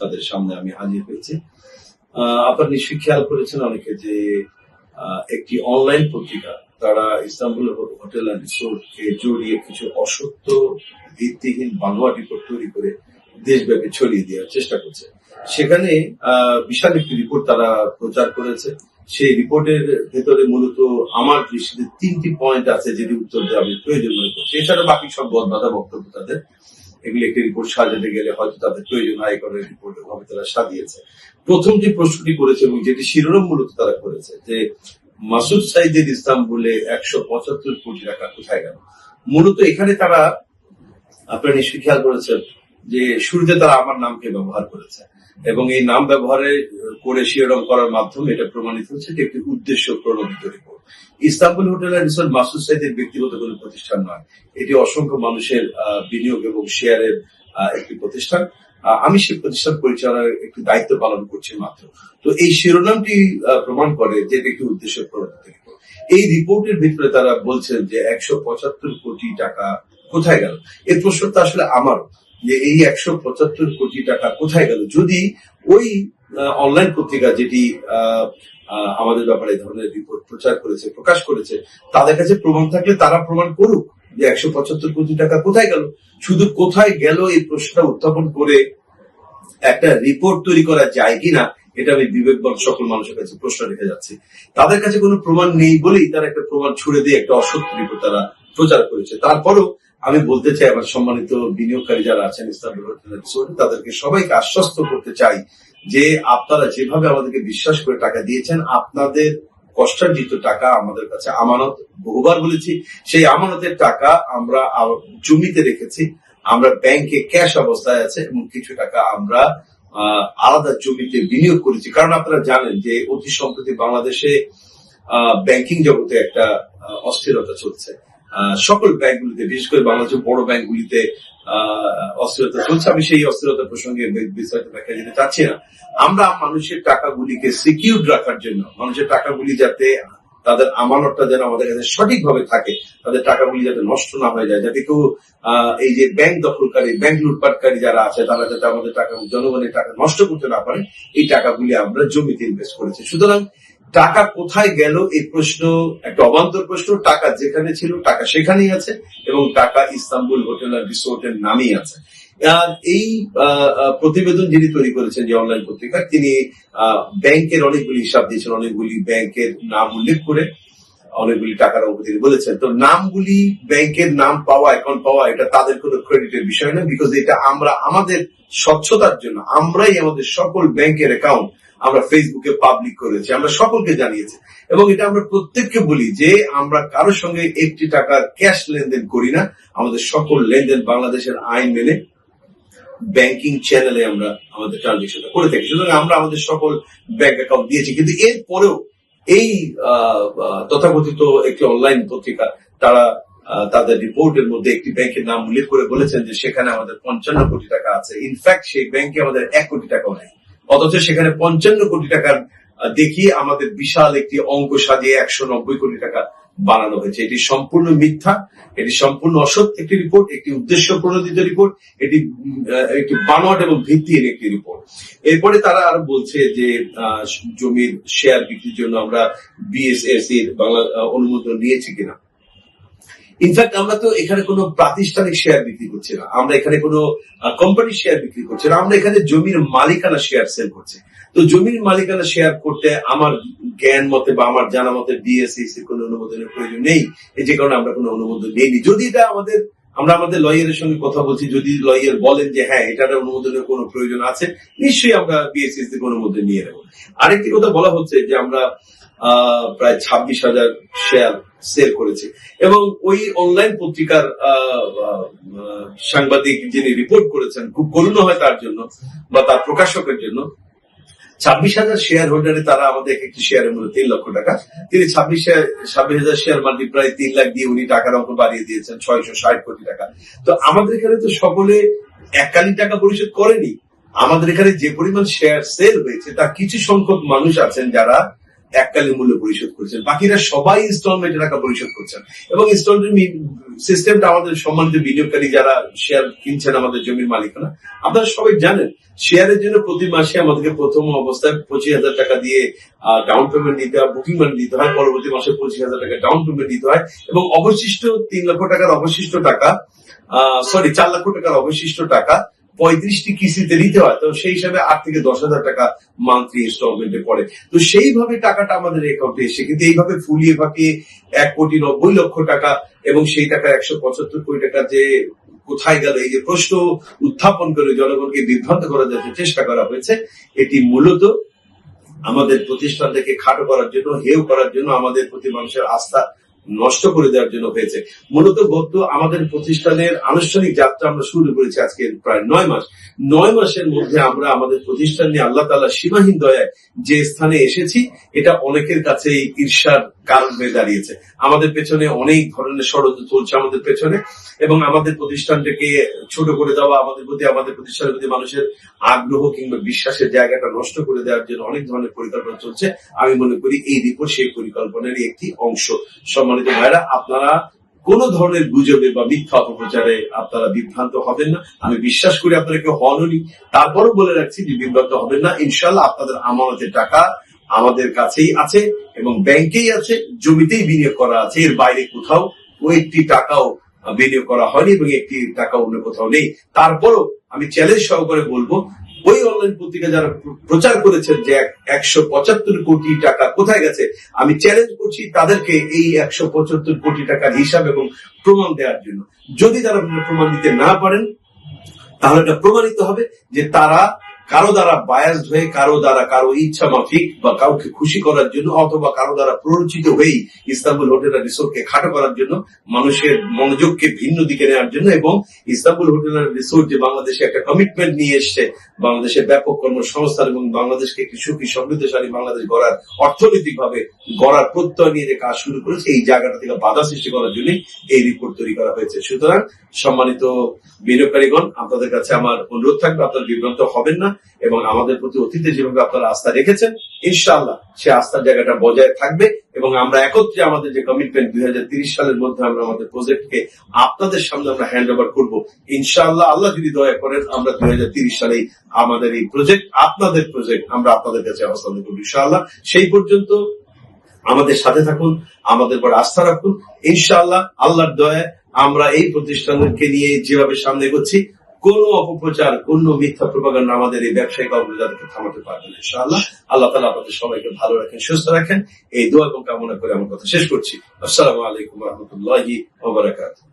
তাদের সামনে আমি হাজির হয়েছি। আপনারা নিশ্চয়ই খেয়াল করেছেন অনেকে যে একটি অনলাইন পত্রিকা তারা ইস্তাম্বুল হোটেল অ্যান্ড রিসোর্টকে জড়িয়ে কিছু অসত্য ভিত্তিহীন বানোয়া রিপোর্ট তৈরি করে দেশব্যাপী ছড়িয়ে দেওয়ার চেষ্টা করছে। সেখানে বিশাল একটি রিপোর্ট তারা প্রচার করেছে। সেই রিপোর্টের ভেতরে মূলত আমার দৃষ্টিতে 3টি পয়েন্ট আছে যেটি উত্তর দেওয়া আমি প্রয়োজন মনে করছি। এছাড়া বাকি সব বদবাধা বক্তব্য তাদের। এগুলি একটি রিপোর্ট সাজাতে গেলে হয়তো তাদের প্রয়োজন হয় কোনো রিপোর্ট ভাবে তারা সাজিয়েছে। প্রথম যে প্রশ্নটি করেছে এবং যেটি শিরোনাম মূলত তারা করেছে যে মাসুদ সাইদের ইস্তাম্বুলে 175 কোটি টাকা কোথায় গেল। মূলত এখানে তারা আপনারা নিশ্চয়ই খেয়াল করেছেন যে শুরুতে তারা আমার নামকে ব্যবহার করেছে এবং এই নাম ব্যবহারে করে শিরোনাম করার মাধ্যমে এটা প্রমাণিত হচ্ছে যে একটি উদ্দেশ্য প্রণোদিত report. Istanbul hotel and resort Masud সাইদের ব্যক্তিগত কোনো প্রতিষ্ঠান নয়, এটি অসংখ্য মানুষের বিনিয়োগ এবং শেয়ারের একটি প্রতিষ্ঠান। আমি সেই প্রতিষ্ঠান পরিচালনার একটি দায়িত্ব পালন করছি মাত্র। তো এই শিরোনামটি প্রমাণ করে যে এটি একটি উদ্দেশ্য প্রণোদিত রিপোর্ট। এই রিপোর্টের ভিতরে তারা বলছেন যে 175 কোটি টাকা কোথায় গেল। এই প্রশ্নটা আসলে আমারও যে এই 175 কোটি টাকা কোথায় গেল। যদি ওই অনলাইন পত্রিকা যেটি আমাদের ব্যাপারে এই ধরনের রিপোর্ট প্রচার করেছে প্রকাশ করেছে তাদের কাছে প্রমাণ থাকলে তারা প্রমাণ করুক যে 175 কোটি টাকা কোথায় গেল। শুধু কোথায় গেল এই প্রশ্নটা উত্থাপন করে একটা রিপোর্ট তৈরি করা যায় কিনা এটা আমি বিবেকবান সকল মানুষের কাছে প্রশ্ন রেখে যাচ্ছি। তাদের কাছে কোনো প্রমাণ নেই বলেই তারা একটা প্রমাণ ছুড়ে দিয়ে একটা অসত্য রিপোর্ট তারা প্রচার করেছে। তারপরও আমি বলতে চাই আমার সম্মানিত বিনিয়োগকারী যারা আছেন ইস্তাম্বুল হোটেল রিসোর্টে তাদেরকে সবাইকে আশ্বস্ত করতে চাই যে আপনারা যেভাবে আমাদেরকে বিশ্বাস করে টাকা দিয়েছেন আপনাদের কষ্টার্জিত টাকা আমাদের কাছে আমানত। বহুবার বলেছি সেই আমানতের টাকা আমরা জমিতে রেখেছি, আমরা ব্যাংকে ক্যাশ অবস্থায় আছে এবং কিছু টাকা আমরা আলাদা জমিতে বিনিয়োগ করেছি। কারণ আপনারা জানেন যে অতি সম্প্রতি বাংলাদেশে ব্যাংকিং জগতে একটা অস্থিরতা চলছে। সকল ব্যাংকগুলিতে বিশেষ করে বাংলাদেশের বড় ব্যাংকগুলিতে অস্থিরতা চলছে। আমি সেই অস্থিরতা প্রসঙ্গে বিস্তারিত ব্যাখ্যা দিতে চাচ্ছি না। আমরা মানুষের টাকাগুলিকে সিকিউরড রাখার জন্য মানুষের টাকাগুলি যাতে তাদের আমানতটা যেন আমাদের কাছে সঠিকভাবে থাকে, তাদের টাকাগুলি যাতে নষ্ট না হয়ে যায়, যাতে কেউ এই যে ব্যাংক দখলকারী ব্যাংক লুটপাটকারী যারা আছে তারা যাতে আমাদের টাকা জনগণের টাকা নষ্ট করতে না পারে এই টাকাগুলি আমরা জমিতে ইনভেস্ট করেছি। সুতরাং টাকা কোথায় গেল এই প্রশ্ন একটা অবান্তর প্রশ্ন। টাকা যেখানে ছিল টাকা সেখানেই আছে এবং টাকা ইস্তাম্বুল হোটেল আর রিসোর্টের নামেই আছে। এই প্রতিবেদন যিনি তৈরি করেছেন যে অনলাইন পত্রিকা তিনি ব্যাংকের অনেকগুলি হিসাব দিয়েছেন, অনেকগুলি ব্যাংকের নাম উল্লেখ করে অনেকগুলি টাকার অঙ্ক তিনি বলেছেন। তো নামগুলি ব্যাংকের নাম পাওয়া অ্যাকাউন্ট পাওয়া এটা তাদের কোনো ক্রেডিটের বিষয় না, বিকজ এটা আমরা আমাদের স্বচ্ছতার জন্য আমরাই আমাদের সকল ব্যাংকের অ্যাকাউন্ট আমরা ফেসবুকে পাবলিক করেছি, আমরা সকলকে জানিয়েছি এবং এটা আমরা প্রত্যেককে বলি যে আমরা কারোর সঙ্গে একটি টাকার ক্যাশ লেনদেন করি না, আমাদের সকল লেনদেন বাংলাদেশের আইন মেনে ব্যাংকিং চ্যানেলে আমরা আমাদের ট্রানজেকশনটা করে থাকি। সুতরাং আমরা আমাদের সকল ব্যাংক অ্যাকাউন্ট দিয়েছি। কিন্তু এরপরেও এই তথাকথিত একটি অনলাইন পত্রিকা তারা তাদের রিপোর্টের মধ্যে একটি ব্যাংকের নাম উল্লেখ করে বলেছেন যে সেখানে আমাদের 55 কোটি টাকা আছে। ইনফ্যাক্ট সেই ব্যাংকে আমাদের 1 কোটি টাকাও নেই, অথচ সেখানে 55 কোটি টাকার দেখিয়ে আমাদের বিশাল একটি অঙ্ক সাজিয়ে 190 কোটি টাকা বানানো হয়েছে। এটি সম্পূর্ণ মিথ্যা, এটি সম্পূর্ণ অসত্য একটি রিপোর্ট, একটি উদ্দেশ্য প্রণোদিত রিপোর্ট, এটি একটি বানোয়াট এবং ভিত্তিহীন একটি রিপোর্ট। এরপরে তারা আরো বলছে যে জমির শেয়ার বিক্রির জন্য আমরা বিএসএসি এর বাংলা অনুমোদন নিয়েছি কিনা। ইনফ্যাক্ট আমরা তো এখানে কোনো প্রাতিষ্ঠানিক শেয়ার বিক্রি করছি না, আমরা এখানে কোনো কোম্পানির শেয়ার বিক্রি করছি না, আমরা এখানে জমির মালিকানা শেয়ার সেল করছি। তো জমির মালিকানা শেয়ার করতে আমার জ্ঞান মতে বা আমার জানা মতে বিএসইসি কোনো অনুমোদনের প্রয়োজন নেই, যে কারণে আমরা কোনো অনুমোদন নেইনি। যদি এটা আমরা আমাদের লয়ারের সঙ্গে কথা বলছি, যদি লয়ার বলেন যে হ্যাঁ এটার অনুমোদনের কোনো প্রয়োজন আছে নিশ্চয়ই আমরা বিএসইসি থেকে অনুমোদন নিয়ে নেব। আরেকটি কথা বলা হচ্ছে যে আমরা প্রায় 26,000 শেয়ার সেল করেছে এবং ওই অনলাইন পত্রিকার সাংবাদিক যিনি রিপোর্ট করেছেন খুব করুণ হয় তার জন্য বা তার প্রকাশকের জন্য। 26,000 শেয়ার হোল্ডারে তারা আমাদের একটি শেয়ারের মূল্য 3 লক্ষ টাকা, তিনি 26,000 শেয়ার মাল্টি প্রায় 3 লাখ দিয়ে উনি টাকার অঙ্ক বাড়িয়ে দিয়েছেন 660 কোটি টাকা। তো আমাদের এখানে তো সকলে এককালীন টাকা পরিশোধ করেনি, আমাদের এখানে যে পরিমাণ শেয়ার সেল হয়েছে তার কিছু সংখ্যক মানুষ আছেন যারা এককালীন মূল্য পরিশোধ করছেন, বাকিরা সবাই ইনস্টলমেন্টে টাকা পরিশোধ করছেন। এবং ইনস্টলমেন্ট সিস্টেমটা আমাদের সম্মানিত বিনিয়োগকারী যারা শেয়ার কিনছেন, আমাদের জমির মালিকানা, আপনারা সবাই জানেন শেয়ারের জন্য প্রতি মাসে আমাদেরকে প্রথম অবস্থায় 25,000 টাকা দিয়ে ডাউন পেমেন্ট দিতে হয়, বুকিং মানি দিতে হয়, পরবর্তী মাসে 25,000 টাকা ডাউন পেমেন্ট দিতে হয়, এবং অবশিষ্ট 3 লক্ষ টাকার অবশিষ্ট টাকা 4 লক্ষ টাকার অবশিষ্ট টাকা 35টি কিস্তিতে নিতে হয়। তো সেই হিসাবে 8 থেকে 10,000 টাকা মান্থলি ইনস্টলমেন্টে পড়ে। তো সেইভাবে টাকাটা আমাদের অ্যাকাউন্টে এসে, কিন্তু এইভাবে ফুলিয়ে ফাঁপিয়ে 1,90,00,000 টাকা এবং সেই টাকা 175 কোটি টাকা যে কোথায় গেল, এই যে প্রশ্ন উত্থাপন করে জনগণকে বিভ্রান্ত করার জন্য চেষ্টা করা হয়েছে, এটি মূলত আমাদের প্রতিষ্ঠানটাকে খাটো করার জন্য, হেয় করার জন্য, আমাদের প্রতি মানুষের আস্থা নষ্ট করে দেওয়ার জন্য হয়েছে। মূলত গত আমাদের প্রতিষ্ঠানের আনুষ্ঠানিক যাত্রা আমরা শুরু করেছি আজকে প্রায় 9 মাস। 9 মাসের মধ্যে আমরা আমাদের প্রতিষ্ঠান নিয়ে আল্লাহ তাআলা সীমাহীন দয়ায় যে স্থানে এসেছি, এটা অনেকের কাছে ঈর্ষার কারণ হয়ে দাঁড়িয়েছে। আমাদের পেছনে অনেক ধরনের ষড়যন্ত্র চলছে আমাদের পেছনে, এবং আমাদের প্রতিষ্ঠানটাকে ছোট করে দেওয়া, আমাদের প্রতিষ্ঠানের প্রতি মানুষের আগ্রহ কিংবা বিশ্বাসের জায়গাটা নষ্ট করে দেওয়ার জন্য অনেক ধরনের পরিকল্পনা চলছে। আমি মনে করি এই রিপোর্ট সেই পরিকল্পনারই একটি অংশ। সম্মানিত ভাইরা, আপনারা কোন ধরনের গুজবে বা মিথ্যা অপপ্রচারে আপনারা বিভ্রান্ত হবেন না। আমি বিশ্বাস করি আপনারা কেউ হননি, তারপরও বলে রাখছি যে বিভ্রান্ত হবেন না। ইনশাআল্লাহ আপনাদের আমানতের টাকা আমাদের কাছেই আছে এবং ব্যাংকেই আছে, জমিতেই বিনিয়োগ করা আছে, এর বাইরে কোথাও একটি টাকাও বিনিয়োগ করা হয়নি এবং একটি টাকা অন্য কোথাও নেই। তারপরও আমি চ্যালেঞ্জ সহকারে বলবো, ওই অনলাইন পত্রিকা যারা প্রচার করেছেন যে 175 কোটি টাকা কোথায় গেছে, আমি চ্যালেঞ্জ করছি তাদেরকে এই 175 কোটি টাকার হিসাব এবং প্রমাণ দেওয়ার জন্য। যদি তারা প্রমাণ দিতে না পারেন, তাহলে এটা প্রমাণিত হবে যে তারা কারো দ্বারা বায়াসড হয়ে, কারো দ্বারা কারো ইচ্ছা মাফিক বা কাউকে খুশি করার জন্য, অথবা কারো দ্বারা প্ররোচিত হয়েই ইস্তাম্বুল হোটেল অ্যান্ড রিসোর্টকে খাটো করার জন্য, মানুষের মনোযোগকে ভিন্ন দিকে নেওয়ার জন্য, এবং ইস্তাম্বুল হোটেল অ্যান্ড রিসোর্ট যে বাংলাদেশে একটা কমিটমেন্ট নিয়ে এসছে, বাংলাদেশের ব্যাপক কর্মসংস্থান এবং বাংলাদেশকে একটি সুখী সমৃদ্ধশালী বাংলাদেশ গড়ার, অর্থনৈতিক ভাবে গড়ার প্রত্যয় নিয়ে যে কাজ শুরু করেছে, এই জায়গাটা থেকে বাধা সৃষ্টি করার জন্য এই রিপোর্ট তৈরি করা হয়েছে। সুতরাং সম্মানিত বিনিয়োগকারীগণ, আপনাদের কাছে আমার অনুরোধ থাকবে, আপনারা বিভ্রান্ত হবেন না, এবং আমাদের প্রতি অতীতে যেভাবে আপনারা আস্থা রেখেছেন, ইনশাআল্লাহ সে আস্থার জায়গাটা বজায় থাকবে, এবং আমরা একত্রে আমাদের যে কমিটমেন্ট 2030 সালের মধ্যে আমরা আমাদের প্রজেক্টকে আপনাদের সামনে আমরা হ্যান্ড ওভার করবো। ইনশাআল্লাহ, আল্লাহ যদি দয়া করেন, আমরা 2030 সালেই আমাদের এই প্রজেক্ট, আপনাদের প্রজেক্ট, আমরা আপনাদের কাছে হস্তান্তর করবো ইনশাআল্লাহ। সেই পর্যন্ত আমাদের সাথে থাকুন, আমাদের পর আস্থা রাখুন। ইনশাআল্লাহ আল্লাহর দয়ায় আমরা এই প্রতিষ্ঠানকে নিয়ে যেভাবে সামনে এগোচ্ছি, কোন অপপ্রচার, কোন মিথ্যা প্রপাগান্ডা আমাদের এই ব্যবসায়িক অগ্রযাত্রাকে থামাতে পারবে না ইনশাআল্লাহ। আল্লাহ তাআলা আপনাদের সবাইকে ভালো রাখেন, সুস্থ রাখেন, এই দোয়া এবং কামনা করে আমার কথা শেষ করছি। আসসালামু আলাইকুম ওয়া রাহমাতুল্লাহি ওয়া বারাকাতুহু।